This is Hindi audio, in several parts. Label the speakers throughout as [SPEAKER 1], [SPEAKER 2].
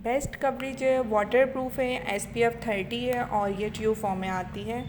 [SPEAKER 1] बेस्ट कवरेज वाटर प्रूफ है, SPF 30 है और ये ट्यूब फॉर्म में आती है।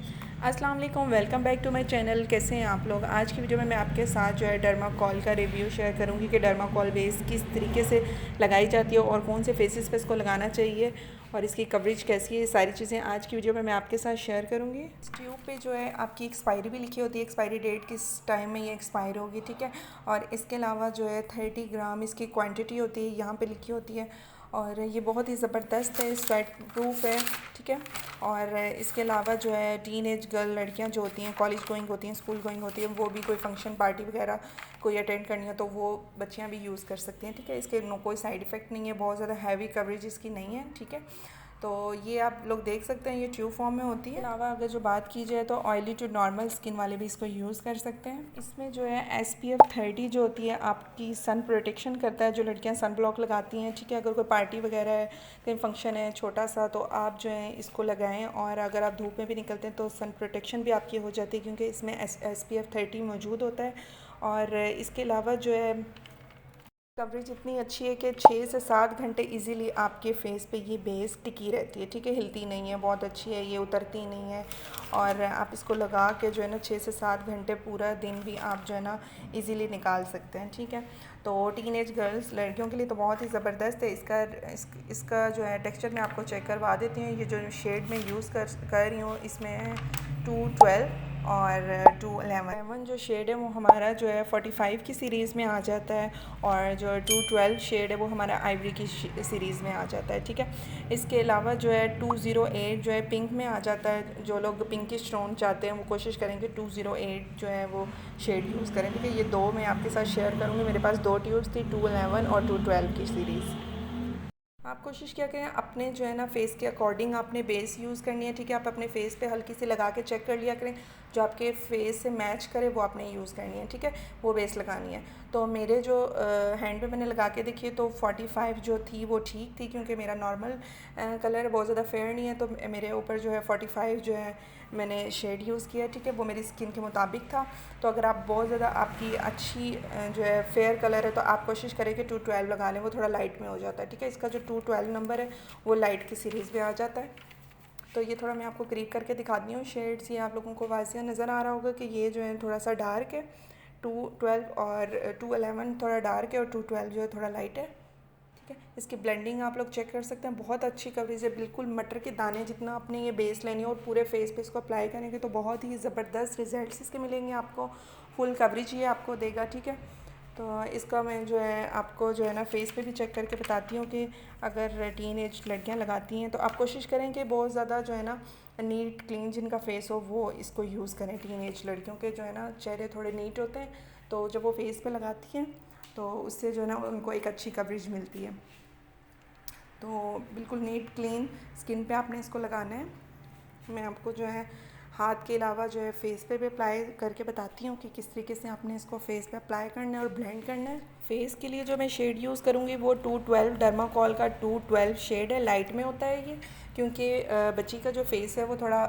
[SPEAKER 1] अस्सलाम वालेकुम, welcome back to my channel. कैसे हैं आप लोग? आज की वीडियो में मैं आपके साथ जो है डर्माकोल का रिव्यू शेयर करूंगी कि डर्माकोल बेस किस तरीके से लगाई जाती है और कौन से फेसेस पे इसको लगाना चाहिए और इसकी कवरेज कैसी है। ये सारी चीज़ें आज की वीडियो में मैं आपके साथ शेयर करूँगी। इस ट्यूब पे जो है आपकी एक्सपायरी भी लिखी होती है, एक्सपायरी डेट किस टाइम में ये एक्सपायर होगी, ठीक है। और इसके अलावा जो है 30 ग्राम इसकी क्वांटिटी होती है, यहाँ पे लिखी होती है। और ये बहुत ही ज़बरदस्त है, स्वेट प्रूफ है, ठीक है। और इसके अलावा जो है टीन एज गर्ल लड़कियां जो होती हैं, कॉलेज गोइंग होती हैं, स्कूल गोइंग होती हैं, वो भी कोई फंक्शन पार्टी वगैरह कोई अटेंड करनी हो तो वो बच्चियां भी यूज़ कर सकती हैं, ठीक है। इसके कोई साइड इफ़ेक्ट नहीं है, बहुत ज़्यादा हैवी कवरेज इसकी नहीं है, ठीक है। तो ये आप लोग देख सकते हैं, ये ट्यूब फॉर्म में होती है। अलावा अगर जो बात की जाए तो ऑयली टू नॉर्मल स्किन वाले भी इसको यूज़ कर सकते हैं। इसमें जो है SPF 30 जो होती है आपकी सन प्रोटेक्शन करता है। जो लड़कियां सन ब्लॉक लगाती हैं, ठीक है, अगर कोई पार्टी वगैरह है, कहीं फंक्शन है छोटा सा, तो आप जो है इसको लगाएं। और अगर आप धूप में भी निकलते हैं तो सन प्रोटेक्शन भी आपकी हो जाती है, क्योंकि इसमें SPF 30 मौजूद होता है। और इसके अलावा जो है कवरेज इतनी अच्छी है कि 6 से 7 घंटे इजीली आपके फेस पे ये बेस टिकी रहती है, ठीक है, हिलती नहीं है, बहुत अच्छी है, ये उतरती नहीं है। और आप इसको लगा के जो है ना 6 से 7 घंटे पूरा दिन भी आप जो है ना इजीली निकाल सकते हैं, ठीक है। तो टीनेज गर्ल्स लड़कियों के लिए तो बहुत ही ज़बरदस्त है। इसका जो है टेक्सचर मैं आपको चेक करवा देती हूँ। ये जो शेड मैं यूज़ कर रही हूँ इसमें 212 और 211 जो शेड है वो हमारा जो है 45 की सीरीज़ में आ जाता है। और जो 212 शेड है वो हमारा आइवरी की सीरीज़ में आ जाता है, ठीक है। इसके अलावा जो है 208 जो है पिंक में आ जाता है। जो लोग पिंकिश टोन चाहते हैं वो कोशिश करेंगे 208 जो है वो शेड यूज़ करें, ठीक है। ये दो मैं आपके साथ शेयर करूँगी। मेरे पास दो ट्यूब्स थी, 211 और 212 की सीरीज़। आप कोशिश क्या करें, अपने जो है ना फेस के अकॉर्डिंग आपने बेस यूज़ करनी है, ठीक है। आप अपने फेस पे हल्की सी लगा के चेक कर लिया करें, जो आपके फेस से मैच करे वो आपने यूज़ करनी है, ठीक है, वो बेस लगानी है। तो मेरे जो हैंड पे मैंने लगा के देखी तो 45 जो थी वो ठीक थी, क्योंकि मेरा नॉर्मल कलर बहुत ज़्यादा फेयर नहीं है। तो मेरे ऊपर जो है 45 जो है मैंने शेड यूज़ किया, ठीक है, वो मेरी स्किन के मुताबिक था। तो अगर आप बहुत ज़्यादा आपकी अच्छी जो है फेयर कलर है तो आप कोशिश करें कि 212 लगा लें, वो थोड़ा लाइट में हो जाता है, ठीक है। इसका जो 212 नंबर है वो लाइट की सीरीज़ में आ जाता है। तो ये थोड़ा मैं आपको करीब करके दिखाती हूँ शेड्स। ये आप लोगों को वाज़िया नज़र आ रहा होगा कि ये जो है थोड़ा सा डार्क है 212 और 211 थोड़ा डार्क है और 212 जो है थोड़ा लाइट है, ठीक है। इसकी ब्लेंडिंग आप लोग चेक कर सकते हैं, बहुत अच्छी कवरेज है, बिल्कुल मटर के दाने जितना अपने ये बेस लेनी है और पूरे फेस पे इसको अप्लाई करेंगे तो बहुत ही ज़बरदस्त रिजल्ट्स इसके मिलेंगे आपको। फुल कवरेज ये आपको देगा, ठीक है। तो इसका मैं जो है आपको जो है ना फेस पे भी चेक करके बताती हूँ कि अगर टीन एज लड़कियाँ लगाती हैं तो आप कोशिश करें कि बहुत ज़्यादा जो है ना नीट क्लीन जिनका फेस हो वो इसको यूज़ करें। टीन एज लड़कियों के जो है ना चेहरे थोड़े नीट होते हैं, तो जब वो फेस पे लगाती हैं तो उससे जो है ना उनको एक अच्छी कवरेज मिलती है। तो बिल्कुल नीट क्लीन स्किन पे आपने इसको लगाना है। मैं आपको जो है हाथ के अलावा जो है फेस पे भी अप्लाई करके बताती हूँ कि किस तरीके से आपने इसको फेस पे अप्लाई करना है और ब्लेंड करना है। फेस के लिए जो मैं शेड यूज़ करूँगी वो 212 डर्माकोल का 212 शेड है, लाइट में होता है ये, क्योंकि बच्ची का जो फेस है वो थोड़ा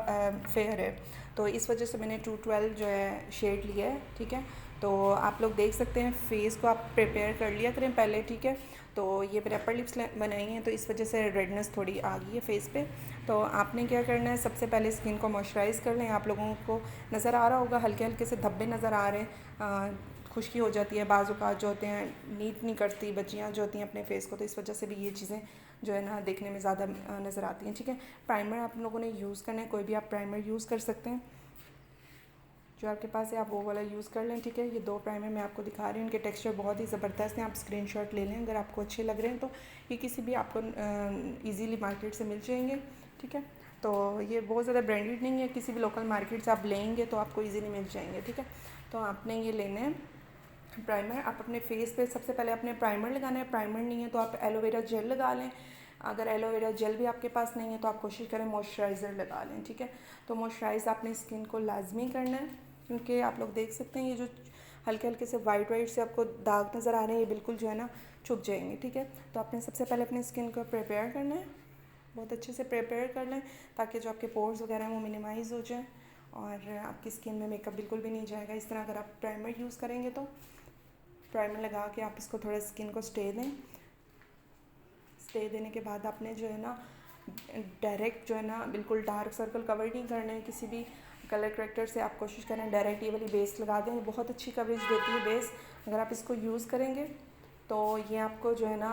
[SPEAKER 1] फेयर है, तो इस वजह से मैंने 212 जो है शेड लिया है, ठीक है। तो आप लोग देख सकते हैं फेस को आप प्रिपेयर कर लिया करें पहले, ठीक है। तो ये मैंने अपर लिप्स बनाई हैं तो इस वजह से रेडनेस थोड़ी आ गई है फेस पे। तो आपने क्या करना है, सबसे पहले स्किन को मॉइस्चराइज़ कर लें। आप लोगों को नज़र आ रहा होगा हल्के हल्के से धब्बे नज़र आ रहे हैं, खुश्की हो जाती है, बाज़-औक़ात जो होते हैं नीट नहीं करती बच्चियाँ जो होती हैं अपने फेस को, तो इस वजह से भी ये चीज़ें जो है ना देखने में ज़्यादा नज़र आती हैं, ठीक है। प्राइमर आप लोगों ने यूज़ करना है, कोई भी आप प्राइमर यूज़ कर सकते हैं, जो आपके पास है आप वो वाला यूज़ कर लें, ठीक है। ये दो प्राइमर मैं आपको दिखा रही हूँ, इनके टेक्सचर बहुत ही ज़बरदस्त हैं। आप स्क्रीनशॉट ले लें अगर आपको अच्छे लग रहे हैं तो, ये किसी भी आपको इजीली मार्केट से मिल जाएंगे, ठीक है। तो ये बहुत ज़्यादा ब्रांडेड नहीं है, किसी भी लोकल मार्केट से आप लेंगे तो आपको ईज़िली मिल जाएंगे, ठीक है। तो आपने ये लेना है प्राइमर। आप अपने फेस पे सबसे पहले अपने प्राइमर लगाना है, प्राइमर नहीं है तो आप एलोवेरा जेल लगा लें। अगर एलोवेरा जेल भी आपके पास नहीं है तो आप कोशिश करें मॉइस्चराइज़र लगा लें, ठीक है। तो मॉइस्चराइज़ आपने स्किन को लाजमी करना है, क्योंकि आप लोग देख सकते हैं ये जो हल्के हल्के से वाइट वाइट से आपको दाग नज़र आ रहे हैं, ये बिल्कुल जो है ना छुप जाएंगे, ठीक है। तो आपने सबसे पहले अपनी स्किन को प्रिपेयर करना है, बहुत अच्छे से प्रिपेयर कर लें ताकि जो आपके पोर्स वगैरह हैं वो मिनिमाइज़ हो जाए और आपकी स्किन में मेकअप बिल्कुल भी नहीं जाएगा। इस तरह अगर आप प्राइमर यूज़ करेंगे तो प्राइमर लगा के आप इसको थोड़ा स्किन को स्टे दें। स्टे देने के बाद आपने जो है ना डायरेक्ट जो है ना बिल्कुल डार्क सर्कल कवर नहीं करने हैं किसी भी कलर करेक्टर से। आप कोशिश करें डायरेक्ट ये वाली बेस लगा दें, बहुत अच्छी कवरेज देती है बेस। अगर आप इसको यूज़ करेंगे तो ये आपको जो है ना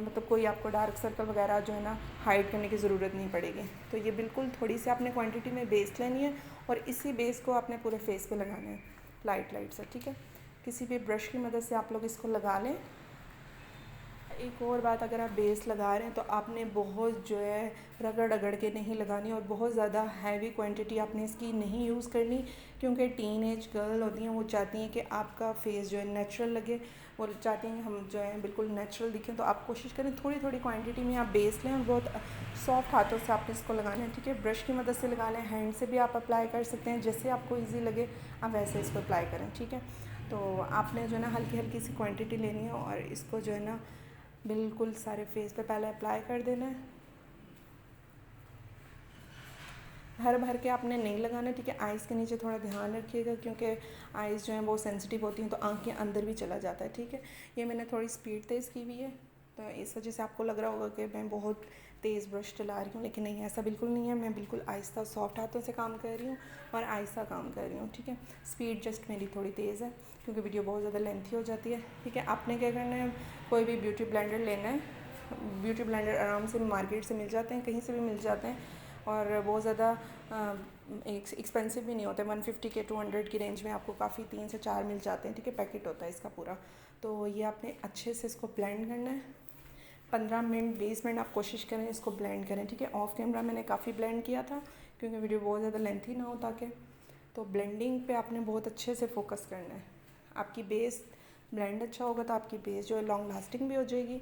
[SPEAKER 1] मतलब कोई आपको डार्क सर्कल वगैरह जो है ना हाइड करने की ज़रूरत नहीं पड़ेगी। तो ये बिल्कुल थोड़ी सी आपने क्वांटिटी में बेस लेनी है और इसी बेस को आपने पूरे फेस पे लगाना है लाइट से, ठीक है। किसी भी ब्रश की मदद से आप लोग इसको लगा लें। एक और बात, अगर आप बेस लगा रहे हैं तो आपने बहुत जो है रगड़ के नहीं लगानी और बहुत ज़्यादा हैवी क्वांटिटी आपने इसकी नहीं यूज़ करनी, क्योंकि टीन एज गर्ल होती हैं, वो चाहती हैं कि आपका फेस जो है नेचुरल लगे, वो चाहती हैं हम जो है बिल्कुल नेचुरल दिखें। तो आप कोशिश करें थोड़ी थोड़ी क्वांटिटी में आप बेस लें और बहुत सॉफ्ट हाथों से आपने इसको लगाना है, ठीक है। ब्रश की मदद से लगा लें, हैंड से भी आप अप्लाई कर सकते हैं, जैसे आपको ईजी लगे आप वैसे इसको अप्लाई करें, ठीक है। तो आपने जो है ना हल्की सी क्वान्टिटी लेनी है और इसको जो है ना बिल्कुल सारे फेस पे पहले अप्लाई कर देना है। भर के आपने नहीं लगाना, ठीक है। आइज़ के नीचे थोड़ा ध्यान रखिएगा, क्योंकि आइज़ जो हैं वो सेंसिटिव होती हैं, तो आँख के अंदर भी चला जाता है, ठीक है। ये मैंने थोड़ी स्पीड तेज़ की हुई है, तो इस वजह से आपको लग रहा होगा कि मैं बहुत तेज़ ब्रश चला रही हूँ, लेकिन नहीं, ऐसा बिल्कुल नहीं है। मैं बिल्कुल आहिस्ता सॉफ्ट हाथों से काम कर रही हूँ और आहिस्ता काम कर रही हूँ, ठीक है। स्पीड जस्ट मेरी थोड़ी तेज़ है, क्योंकि वीडियो बहुत ज़्यादा लेंथी हो जाती है, ठीक है। आपने क्या करना है, कोई भी ब्यूटी ब्लेंडर लेना है। ब्यूटी ब्लेंडर आराम से मार्केट से मिल जाते हैं, कहीं से भी मिल जाते हैं, और बहुत ज़्यादा एक्सपेंसिव भी नहीं होते। 150 के 200 की रेंज में आपको काफ़ी 3 से 4 मिल जाते हैं, ठीक है। पैकेट होता है इसका पूरा। तो ये आपने अच्छे से इसको ब्लेंड करना है। 15 मिनट 20 मिनट आप कोशिश करें इसको ब्लेंड करें, ठीक है। ऑफ कैमरा मैंने काफ़ी ब्लेंड किया था, क्योंकि वीडियो बहुत ज़्यादा लेंथी ना हो ताकि। तो ब्लेंडिंग पे आपने बहुत अच्छे से फोकस करना है। आपकी बेस ब्लेंड अच्छा होगा तो आपकी बेस जो है लॉन्ग लास्टिंग भी हो जाएगी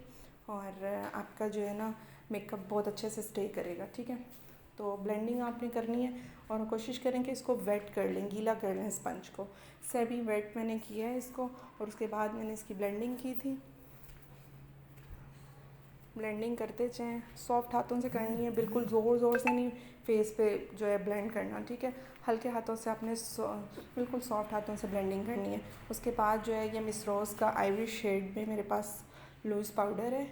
[SPEAKER 1] और आपका जो है ना मेकअप बहुत अच्छे से स्टे करेगा, ठीक है। तो ब्लेंडिंग आपने करनी है और कोशिश करें कि इसको वेट कर लें, गीला कर लें स्पंज को। सेमी वेट मैंने किया है इसको, और उसके बाद मैंने इसकी ब्लेंडिंग की थी। ब्लेंडिंग करते जाएँ, सॉफ्ट हाथों से करनी है, बिल्कुल ज़ोर से नहीं फेस पे जो है ब्लेंड करना, ठीक है। हल्के हाथों से आपने बिल्कुल सॉफ्ट हाथों से ब्लेंडिंग करनी है। उसके बाद जो है ये मिस रोज़ का आइवरी शेड में मेरे पास लूज़ पाउडर है।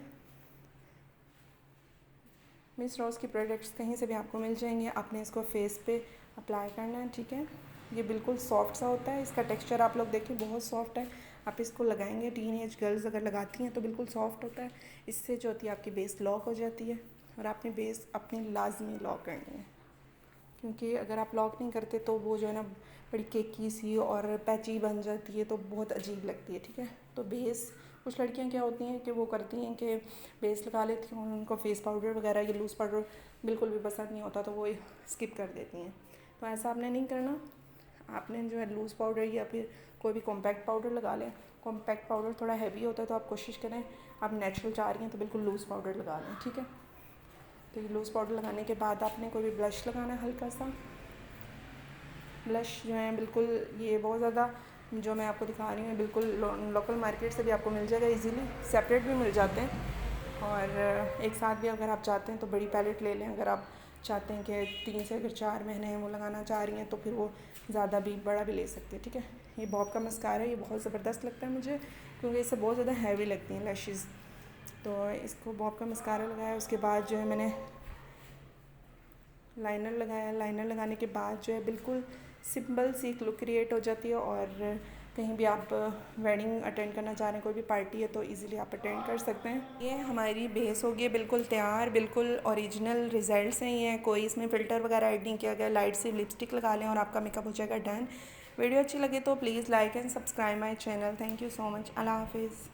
[SPEAKER 1] मिस रोज़ की प्रोडक्ट्स कहीं से भी आपको मिल जाएंगे, आपने इसको फेस पे अप्लाई करना है, ठीक है। ये बिल्कुल सॉफ्ट सा होता है, इसका टेक्सचर आप लोग देखिए बहुत सॉफ्ट है। आप इसको लगाएंगे, टीनेज गर्ल्स अगर लगाती हैं तो बिल्कुल सॉफ्ट होता है। इससे जो होती है आपकी बेस लॉक हो जाती है, और आपने बेस अपनी लाजमी लॉक करनी है, क्योंकि अगर आप लॉक नहीं करते तो वो जो है ना बड़ी केकी सी और पैची बन जाती है, तो बहुत अजीब लगती है, ठीक है। तो बेस, कुछ लड़कियां क्या होती हैं कि वो करती हैं कि बेस लगा लेती हैं, उनको फेस पाउडर वगैरह या लूज़ पाउडर बिल्कुल भी पसंद नहीं होता, तो वो स्किप कर देती हैं। तो ऐसा आपने नहीं करना। आपने जो है लूज़ पाउडर या फिर कोई भी कॉम्पैक्ट पाउडर लगा लें। कॉम्पैक्ट पाउडर थोड़ा हैवी होता है, तो आप कोशिश करें, आप नेचुरल चाह रही हैं तो बिल्कुल लूज़ पाउडर लगा लें, ठीक है। तो ये लूज़ पाउडर लगाने के बाद आपने कोई भी ब्लश लगाना है, हल्का सा ब्लश जो है बिल्कुल, ये बहुत ज़्यादा जो मैं आपको दिखा रही हूँ बिल्कुल लोकल मार्केट से भी आपको मिल जाएगा इजीली, सेपरेट भी मिल जाते हैं। और एक साथ भी अगर आप चाहते हैं तो बड़ी पैलेट ले लें। अगर आप चाहते हैं कि 3 से अगर 4 महीने हैं वो लगाना चाह रही हैं तो फिर वो ज़्यादा भी बड़ा भी ले सकते हैं, ठीक है। ये बॉब का मस्कारा है, ये बहुत ज़बरदस्त लगता है मुझे, क्योंकि इससे बहुत ज़्यादा हैवी लगती हैं लैशेज़। तो इसको बॉब का मस्कारा लगाया, उसके बाद जो है मैंने लाइनर लगाया। लाइनर लगाने के बाद जो है बिल्कुल सिंपल सी एक लुक क्रिएट हो जाती है, और कहीं भी आप वेडिंग अटेंड करना चाह रहे हैं, कोई भी पार्टी है, तो इजीली आप अटेंड कर सकते हैं। ये हमारी बेस हो गई है बिल्कुल तैयार, बिल्कुल ओरिजिनल रिजल्ट्स हैं ये, कोई इसमें फ़िल्टर वगैरह ऐड नहीं किया गया। लाइट सी लिपस्टिक लगा लें और आपका मेकअप हो जाएगा डन। वीडियो अच्छी लगे तो please like and subscribe my channel. Thank you so much. अल्लाह हाफिज़।